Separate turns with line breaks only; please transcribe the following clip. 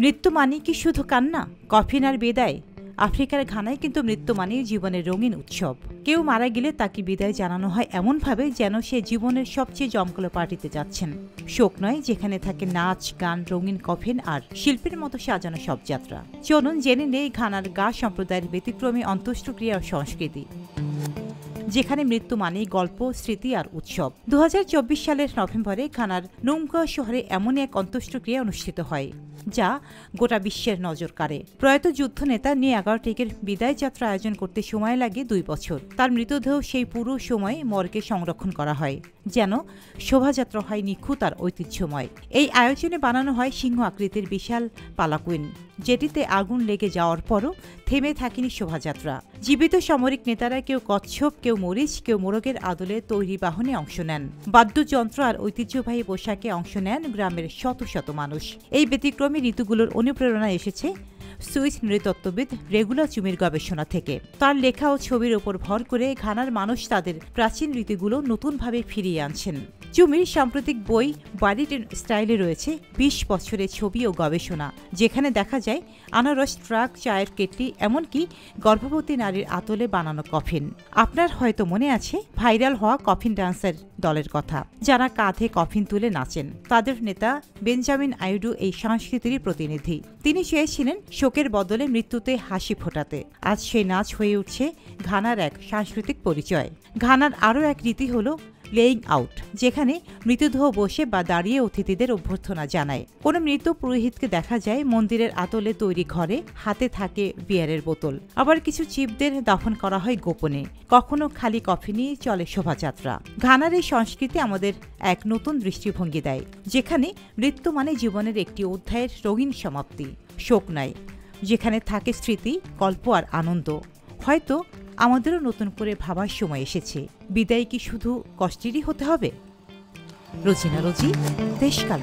মৃত্যু মানেই কি শুধু কান্না, কফিন আর বিদায়? আফ্রিকার ঘানায় কিন্তু মৃত্যু মানেই জীবনের রঙিন উৎসব। কেউ মারা গেলে তাকে বিদায় জানানো হয় এমনভাবে যেন সে জীবনের সবচেয়ে জমকালো পার্টিতে যাচ্ছেন। শোক নয়, যেখানে থাকে নাচ, গান, রঙিন কফিন আর শিল্পের মতো সাজানো শবযাত্রা। চলুন জেনে নেই ঘানার গা সম্প্রদায়ের ব্যতিক্রমী অন্ত্যেষ্টিক্রিয়া ও সংস্কৃতি, যেখানে মৃত্যু মানেই গল্প, স্মৃতি আর উৎসব। 2024 সালের নভেম্বরে ঘানার নুমকা শহরে এমন এক অন্ত্যেষ্টিক্রিয়া অনুষ্ঠিত হয় যা গোটা বিশ্বের নজর কাড়ে। প্রয়াত যুদ্ধনেতা নিয়াগার্টেকের বিদায় যাত্রা আয়োজন করতে সময় লাগে 2 বছর। তার মৃতদেহ সেই পুরো সময় মর্গে সংরক্ষণ করা হয়, যেন শোভাযাত্রা হয় নিখুঁত আর ঐতিহ্যময়। এই আয়োজনে বানানো হয় সিংহ আকৃতির বিশাল পালাকুইন, যেটিতে আগুন লেগে যাওয়ার পরও থেমে থাকেনি শোভাযাত্রা। জীবিত সামরিক নেতারা কেউ কচ্ছপ, কেউ মরিচ, কেউ মোরগের আদলে তৈরি বাহনে অংশ নেন। বাদ্যযন্ত্র আর ঐতিহ্যবাহী পোশাকে অংশ নেন গ্রামের শত শত মানুষ। এই ব্যতিক্রমী ঋতুগুলোর অনুপ্রেরণা এসেছে সুইস নৃতত্ত্ববিদ রেগুলা চুমির গবেষণা থেকে। তার লেখা ও ছবির ওপর ভর করে ঘানার মানুষ তাদের প্রাচীন রীতিগুলো নতুনভাবে ফিরিয়ে আনছেন। চুমির সাম্প্রতিক বই বাড়ির স্টাইলে রয়েছে 20 বছরের ছবি ও গবেষণা, যেখানে দেখা যায় আনারস, ট্রাক, চায়ের কেটলি, এমনকি গর্ভবতী নারীর আতলে বানানো কফিন। আপনার হয়তো মনে আছে ভাইরাল হওয়া কফিন ডান্সার দলের কথা, যারা কাঁধে কফিন তুলে নাচেন। তাদের নেতা বেঞ্জামিন আইডু এই সংস্কৃতির প্রতিনিধি। তিনি চেয়েছিলেন শোকের বদলে মৃত্যুতে হাসি ফোটাতে। আজ সেই নাচ হয়ে উঠছে ঘানার এক সাংস্কৃতিক পরিচয়। ঘানার আরও এক রীতি হল লেইং আউট, যেখানে মৃতদেহ বসে বা দাঁড়িয়ে অতিথিদের অভ্যর্থনা জানায়। কোনো মৃত পুরোহিতকে দেখা যায় মন্দিরের আতলে তৈরি ঘরে, হাতে থাকে বিয়ারের বোতল। আবার কিছু চিপদের দাফন করা হয় গোপনে। কখনো খালি কফি নিয়ে চলে শোভাযাত্রা। ঘানার এই সংস্কৃতি আমাদের এক নতুন দৃষ্টিভঙ্গি দেয়, যেখানে মৃত্যু মানে জীবনের একটি অধ্যায়ের রঙিন সমাপ্তি। শোক নয়, যেখানে থাকে স্মৃতি, গল্প আর আনন্দ। হয়তো আমাদেরও নতুন করে ভাবার সময় এসেছে, বিদায় কি শুধু কষ্টেরই হতে হবে? রোজিনা রোজি, দেশকাল।